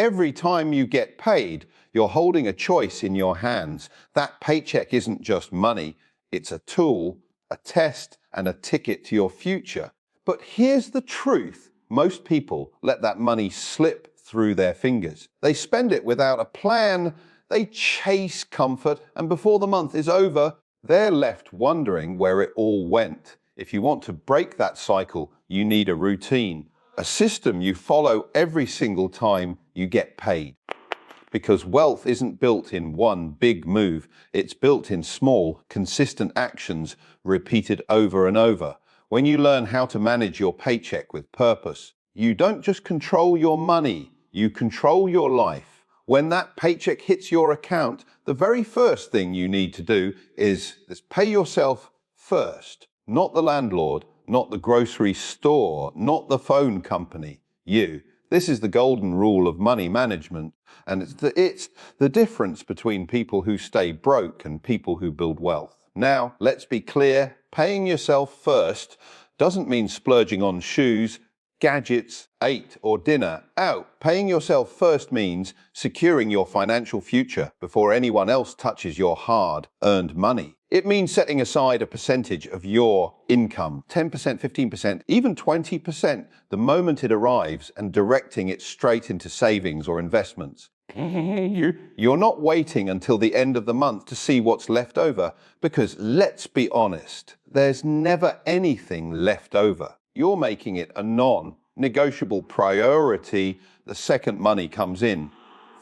Every time you get paid, you're holding a choice in your hands. That paycheck isn't just money, it's a tool, a test, and a ticket to your future. But here's the truth. Most people let that money slip through their fingers. They spend it without a plan, they chase comfort, and before the month is over, they're left wondering where it all went. If you want to break that cycle, you need a routine, a system you follow every single time you get paid. Because wealth isn't built in one big move, it's built in small, consistent actions repeated over and over. When you learn how to manage your paycheck with purpose, you don't just control your money, you control your life. When that paycheck hits your account, the very first thing you need to do is pay yourself first. Not the landlord, not the grocery store, not the phone company, you. This is the golden rule of money management, and it's the difference between people who stay broke and people who build wealth. Now, let's be clear, paying yourself first doesn't mean splurging on shoes, gadgets, or dinner out. Paying yourself first means securing your financial future before anyone else touches your hard-earned money. It means setting aside a percentage of your income, 10%, 15%, even 20%, the moment it arrives, and directing it straight into savings or investments. You're not waiting until the end of the month to see what's left over, because let's be honest, there's never anything left over. You're making it a non-negotiable priority the second money comes in.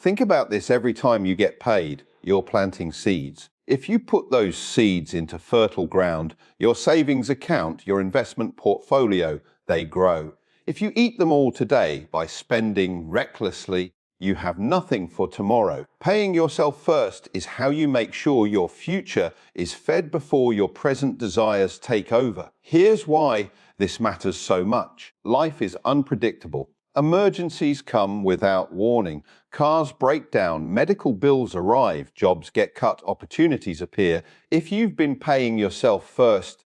Think about this every time you get paid. You're planting seeds. If you put those seeds into fertile ground, your savings account, your investment portfolio, they grow. If you eat them all today by spending recklessly, you have nothing for tomorrow. Paying yourself first is how you make sure your future is fed before your present desires take over. Here's why this matters so much. Life is unpredictable. Emergencies come without warning. Cars break down, medical bills arrive, jobs get cut, opportunities appear. If you've been paying yourself first,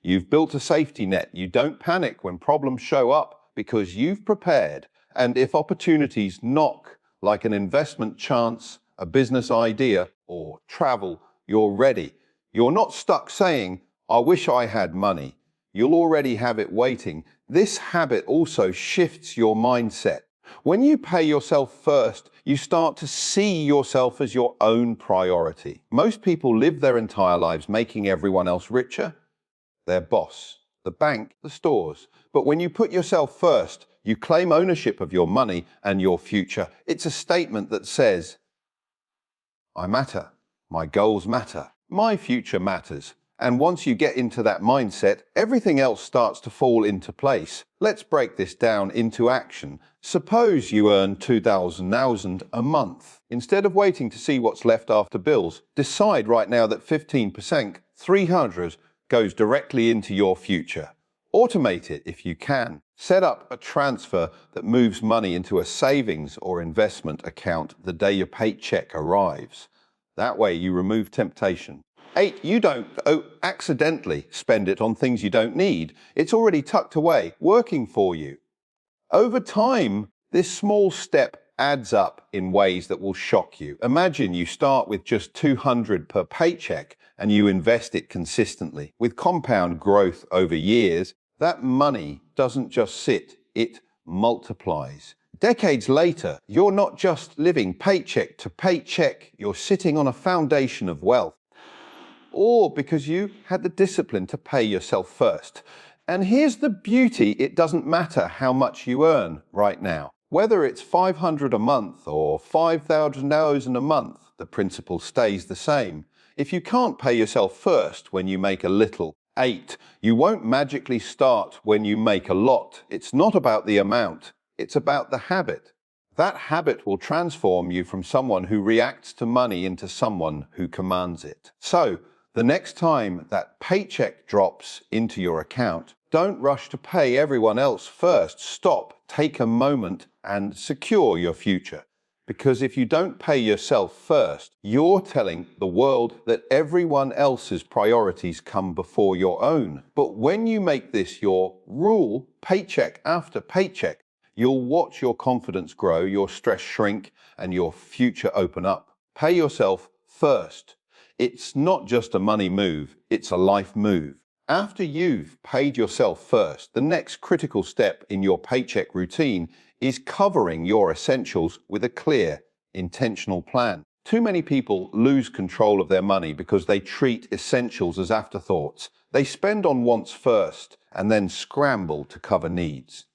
you've built a safety net. You don't panic when problems show up because you've prepared. And if opportunities knock, like an investment chance, a business idea, or travel, you're ready. You're not stuck saying, "I wish I had money." You'll already have it waiting. This habit also shifts your mindset. When you pay yourself first, you start to see yourself as your own priority. Most people live their entire lives making everyone else richer. Their boss, the bank, the stores. But when you put yourself first, you claim ownership of your money and your future. It's a statement that says, I matter, my goals matter, my future matters. And once you get into that mindset, everything else starts to fall into place. Let's break this down into action. Suppose you earn $2,000 a month. Instead of waiting to see what's left after bills, decide right now that 15%, 300, goes directly into your future. Automate it if you can. Set up a transfer that moves money into a savings or investment account the day your paycheck arrives. That way you remove temptation. 8, you don't accidentally spend it on things you don't need. It's already tucked away, working for you. Over time, this small step adds up in ways that will shock you. Imagine you start with just $200 per paycheck and you invest it consistently. With compound growth over years, that money doesn't just sit, it multiplies. Decades later, you're not just living paycheck to paycheck, you're sitting on a foundation of wealth. Or because you had the discipline to pay yourself first. And here's the beauty, it doesn't matter how much you earn right now. Whether it's $500 a month or $5,000 in a month, the principle stays the same. If you can't pay yourself first when you make a little, 8, you won't magically start when you make a lot. It's not about the amount, it's about the habit. That habit will transform you from someone who reacts to money into someone who commands it. So, the next time that paycheck drops into your account, don't rush to pay everyone else first. Stop, take a moment, and secure your future. Because if you don't pay yourself first, you're telling the world that everyone else's priorities come before your own. But when you make this your rule, paycheck after paycheck, You'll watch your confidence grow, your stress shrink, and your future open up. Pay yourself first. It's not just a money move, it's a life move. After you've paid yourself first, the next critical step in your paycheck routine is covering your essentials with a clear, intentional plan. Too many people lose control of their money because they treat essentials as afterthoughts. They spend on wants first and then scramble to cover needs.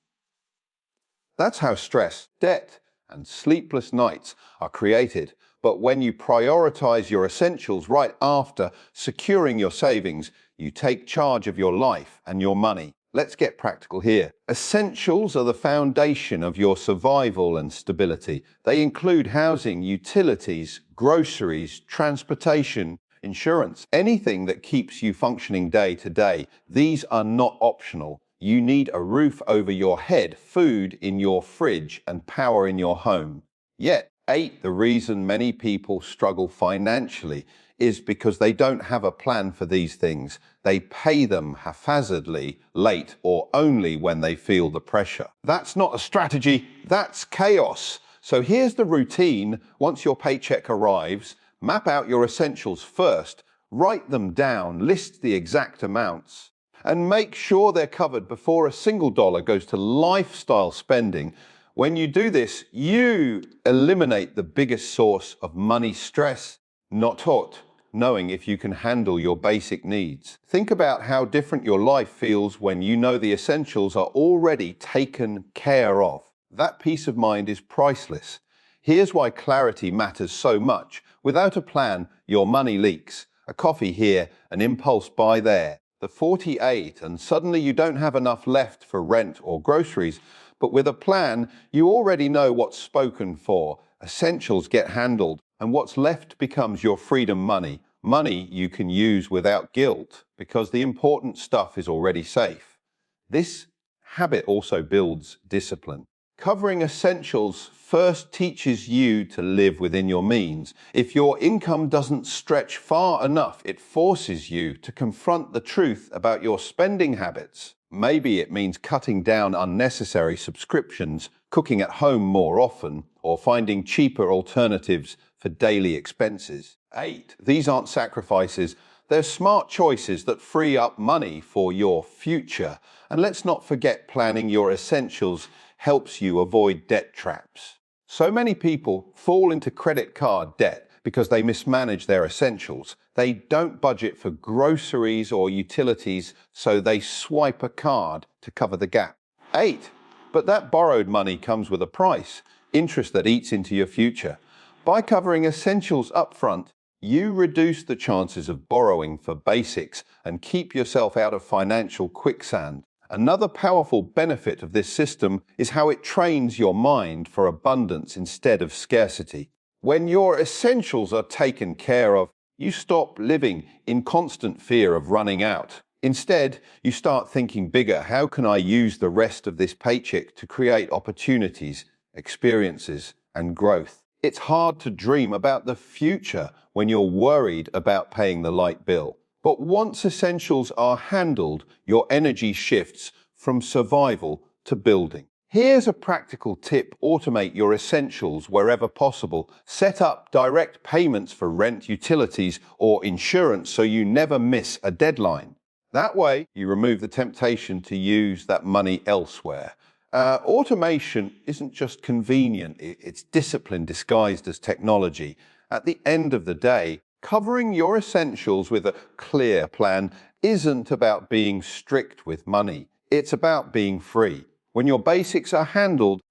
That's how stress, debt, and sleepless nights are created. But when you prioritize your essentials right after securing your savings, you take charge of your life and your money. Let's get practical here. Essentials are the foundation of your survival and stability. They include housing, utilities, groceries, transportation, insurance, anything that keeps you functioning day to day. These are not optional. You need a roof over your head, food in your fridge, and power in your home. Yet, the reason many people struggle financially is because they don't have a plan for these things. They pay them haphazardly, late, or only when they feel the pressure. That's not a strategy, that's chaos. So here's the routine. Once your paycheck arrives, map out your essentials first, write them down, list the exact amounts, and make sure they're covered before a single dollar goes to lifestyle spending. When you do this, you eliminate the biggest source of money stress, not knowing if you can handle your basic needs. Think about how different your life feels when you know the essentials are already taken care of. That peace of mind is priceless. Here's why clarity matters so much. Without a plan, your money leaks. A coffee here, an impulse buy there. The 48, and suddenly you don't have enough left for rent or groceries. But with a plan, you already know what's spoken for. Essentials get handled, and what's left becomes your freedom money. Money you can use without guilt, because the important stuff is already safe. This habit also builds discipline. Covering essentials first teaches you to live within your means. If your income doesn't stretch far enough, it forces you to confront the truth about your spending habits. Maybe it means cutting down unnecessary subscriptions, cooking at home more often, or finding cheaper alternatives for daily expenses. These aren't sacrifices. They're smart choices that free up money for your future. And let's not forget, planning your essentials helps you avoid debt traps. So many people fall into credit card debt because they mismanage their essentials. They don't budget for groceries or utilities, so they swipe a card to cover the gap. But that borrowed money comes with a price, interest that eats into your future. By covering essentials up front, you reduce the chances of borrowing for basics and keep yourself out of financial quicksand. Another powerful benefit of this system is how it trains your mind for abundance instead of scarcity. When your essentials are taken care of, you stop living in constant fear of running out. Instead, you start thinking bigger. How can I use the rest of this paycheck to create opportunities, experiences, and growth? It's hard to dream about the future when you're worried about paying the light bill. But once essentials are handled, your energy shifts from survival to building. Here's a practical tip: automate your essentials wherever possible. Set up direct payments for rent, utilities, or insurance so you never miss a deadline. That way, you remove the temptation to use that money elsewhere. Automation isn't just convenient, it's discipline disguised as technology. At the end of the day, covering your essentials with a clear plan isn't about being strict with money. It's about being free. When your basics are handled,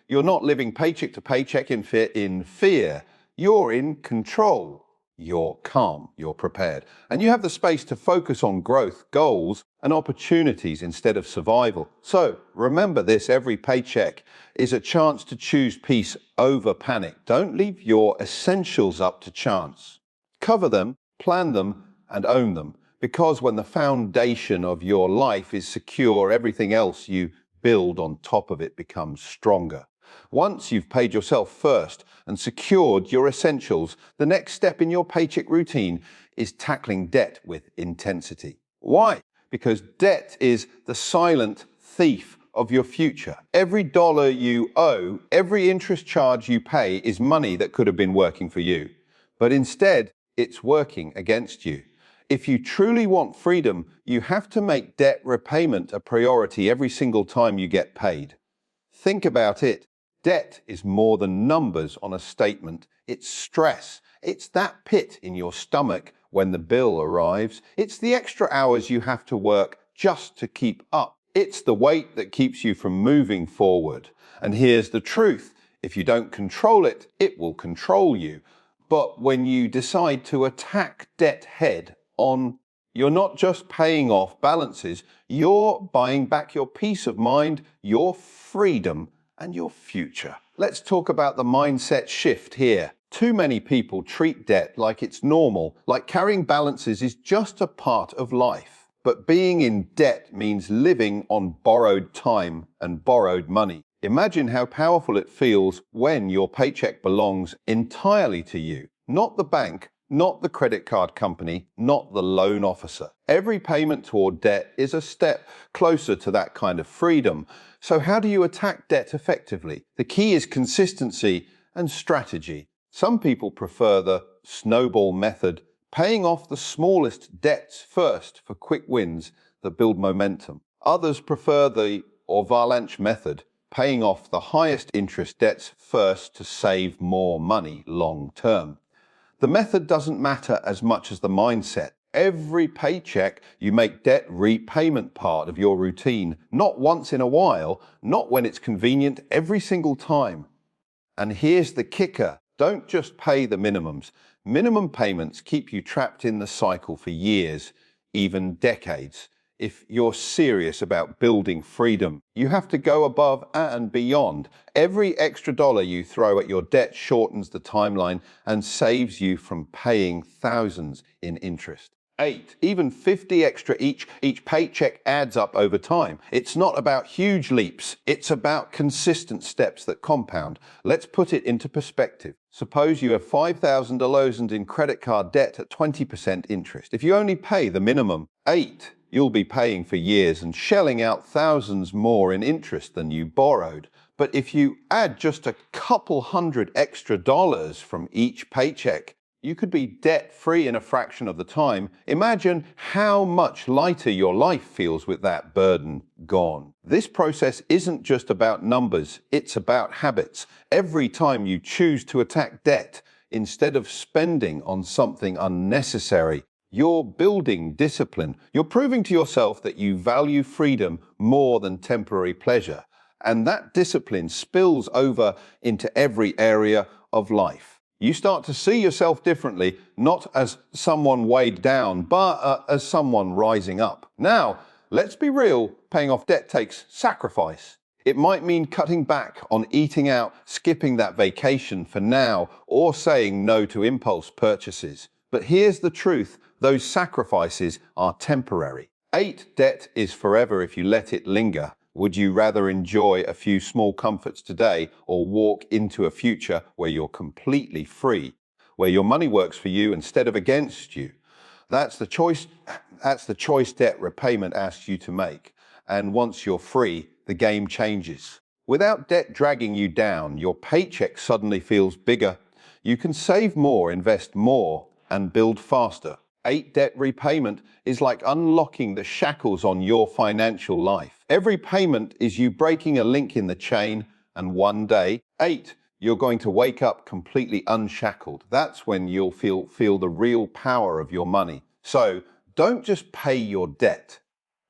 you're not living paycheck to paycheck in fear. You're in control. You're calm, you're prepared, and you have the space to focus on growth, goals, and opportunities instead of survival. So remember this: every paycheck is a chance to choose peace over panic. Don't leave your essentials up to chance. Cover them, plan them, and own them, because when the foundation of your life is secure, everything else you build on top of it becomes stronger. Once you've paid yourself first and secured your essentials, the next step in your paycheck routine is tackling debt with intensity. Why? Because debt is the silent thief of your future. Every dollar you owe, every interest charge you pay is money that could have been working for you. But instead, it's working against you. If you truly want freedom, you have to make debt repayment a priority every single time you get paid. Think about it. Debt is more than numbers on a statement. It's stress. It's that pit in your stomach when the bill arrives. It's the extra hours you have to work just to keep up. It's the weight that keeps you from moving forward. And here's the truth. If you don't control it, it will control you. But when you decide to attack debt head on, you're not just paying off balances, you're buying back your peace of mind, your freedom, and your future. Let's talk about the mindset shift here. Too many people treat debt like it's normal, like carrying balances is just a part of life. But being in debt means living on borrowed time and borrowed money. Imagine how powerful it feels when your paycheck belongs entirely to you, not the bank, not the credit card company, not the loan officer. Every payment toward debt is a step closer to that kind of freedom. So how do you attack debt effectively? The key is consistency and strategy. Some people prefer the snowball method, paying off the smallest debts first for quick wins that build momentum. Others prefer the avalanche method, paying off the highest interest debts first to save more money long term. The method doesn't matter as much as the mindset. Every paycheck, you make debt repayment part of your routine, not once in a while, not when it's convenient, every single time. And here's the kicker. Don't just pay the minimums. Minimum payments keep you trapped in the cycle for years, even decades. If you're serious about building freedom, you have to go above and beyond. Every extra dollar you throw at your debt shortens the timeline and saves you from paying thousands in interest. 8, even 50 extra each paycheck adds up over time. It's not about huge leaps. It's about consistent steps that compound. Let's put it into perspective. Suppose you have $5,000 in credit card debt at 20% interest. If you only pay the minimum 8, you'll be paying for years and shelling out thousands more in interest than you borrowed. But if you add just a couple hundred extra dollars from each paycheck, you could be debt-free in a fraction of the time. Imagine how much lighter your life feels with that burden gone. This process isn't just about numbers, it's about habits. Every time you choose to attack debt, instead of spending on something unnecessary, you're building discipline. You're proving to yourself that you value freedom more than temporary pleasure. And that discipline spills over into every area of life. You start to see yourself differently, not as someone weighed down, but as someone rising up. Now, let's be real, paying off debt takes sacrifice. It might mean cutting back on eating out, skipping that vacation for now, or saying no to impulse purchases. But here's the truth, those sacrifices are temporary. 8, debt is forever if you let it linger. Would you rather enjoy a few small comforts today or walk into a future where you're completely free, where your money works for you instead of against you? That's the choice debt repayment asks you to make. And once you're free, the game changes. Without debt dragging you down, your paycheck suddenly feels bigger. You can save more, invest more, and build faster. 8, debt repayment is like unlocking the shackles on your financial life. Every payment is you breaking a link in the chain, and one day, 8, you're going to wake up completely unshackled. That's when you'll feel the real power of your money. So don't just pay your debt,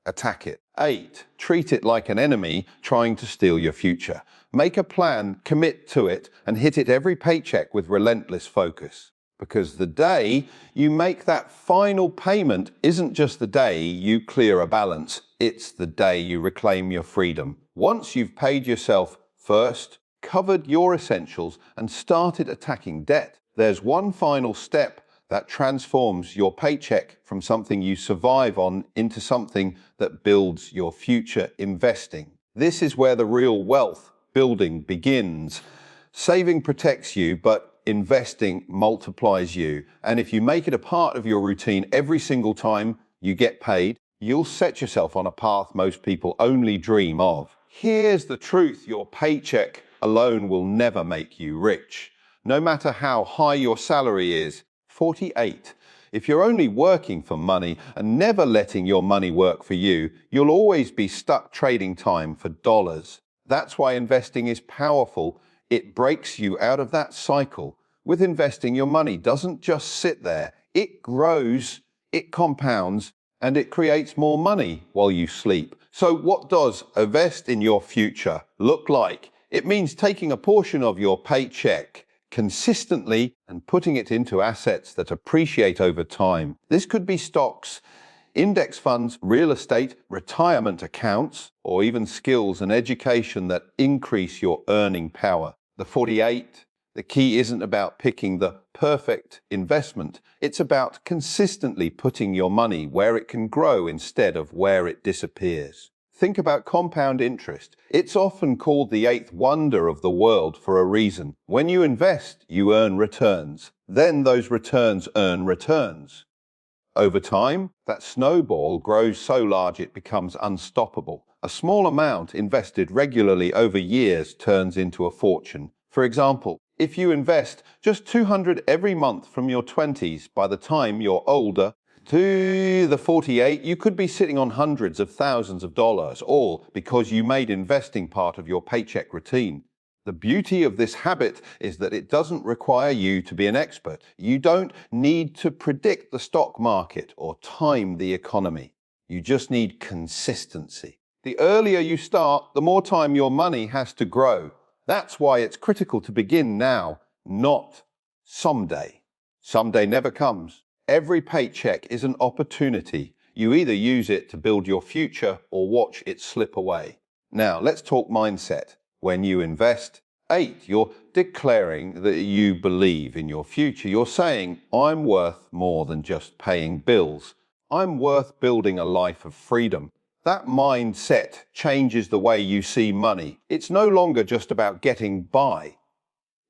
attack it. 8, treat it like an enemy trying to steal your future. Make a plan, commit to it, and hit it every paycheck with relentless focus. Because the day you make that final payment isn't just the day you clear a balance, it's the day you reclaim your freedom. Once you've paid yourself first, covered your essentials, and started attacking debt, there's one final step that transforms your paycheck from something you survive on into something that builds your future investing. This is where the real wealth building begins. Saving protects you, but investing multiplies you. And if you make it a part of your routine every single time you get paid, you'll set yourself on a path most people only dream of. Here's the truth: your paycheck alone will never make you rich. No matter how high your salary is, 48. If you're only working for money and never letting your money work for you, you'll always be stuck trading time for dollars. That's why investing is powerful. It breaks you out of that cycle. With investing, your money doesn't just sit there. It grows, it compounds, and it creates more money while you sleep. So what does invest in your future look like? It means taking a portion of your paycheck consistently and putting it into assets that appreciate over time. This could be stocks, index funds, real estate, retirement accounts, or even skills and education that increase your earning power. The 48, the key isn't about picking the perfect investment. It's about consistently putting your money where it can grow instead of where it disappears. Think about compound interest. It's often called the eighth wonder of the world for a reason. When you invest, you earn returns. Then those returns earn returns. Over time, that snowball grows so large it becomes unstoppable. A small amount invested regularly over years turns into a fortune. For example, if you invest just $200 every month from your 20s, by the time you're older, to the 48, you could be sitting on hundreds of thousands of dollars, all because you made investing part of your paycheck routine. The beauty of this habit is that it doesn't require you to be an expert. You don't need to predict the stock market or time the economy. You just need consistency. The earlier you start, the more time your money has to grow. That's why it's critical to begin now, not someday. Someday never comes. Every paycheck is an opportunity. You either use it to build your future or watch it slip away. Now, let's talk mindset. When you invest, 8, you're declaring that you believe in your future. You're saying, I'm worth more than just paying bills. I'm worth building a life of freedom. That mindset changes the way you see money. It's no longer just about getting by.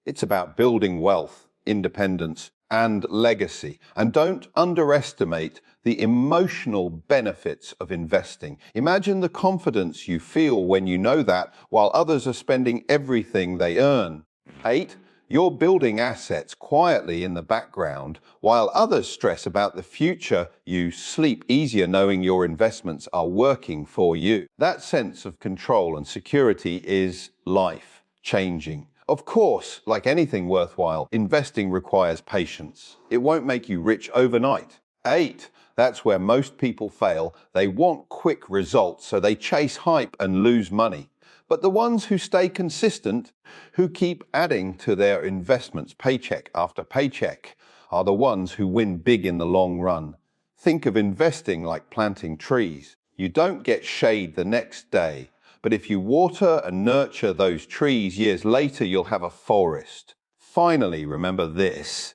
It's about building wealth, independence, and legacy. And don't underestimate the emotional benefits of investing. Imagine the confidence you feel when you know that while others are spending everything they earn. 8, you're building assets quietly in the background. While others stress about the future, you sleep easier knowing your investments are working for you. That sense of control and security is life-changing. Of course, like anything worthwhile, investing requires patience. It won't make you rich overnight. 8, that's where most people fail. They want quick results, so they chase hype and lose money. But the ones who stay consistent, who keep adding to their investments paycheck after paycheck, are the ones who win big in the long run. Think of investing like planting trees. You don't get shade the next day. But if you water and nurture those trees, years later you'll have a forest. Finally, remember this.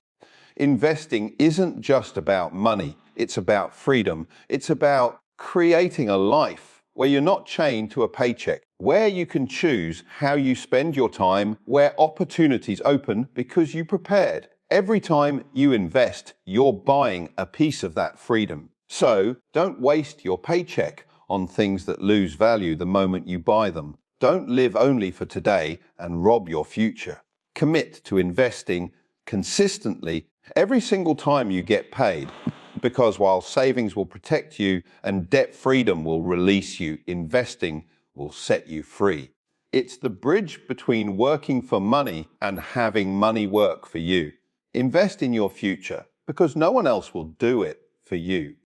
Investing isn't just about money. It's about freedom. It's about creating a life where you're not chained to a paycheck, where you can choose how you spend your time, where opportunities open because you prepared. Every time you invest, you're buying a piece of that freedom. So don't waste your paycheck on things that lose value the moment you buy them. Don't live only for today and rob your future. Commit to investing consistently every single time you get paid, because while savings will protect you and debt freedom will release you, investing will set you free. It's the bridge between working for money and having money work for you. Invest in your future because no one else will do it for you.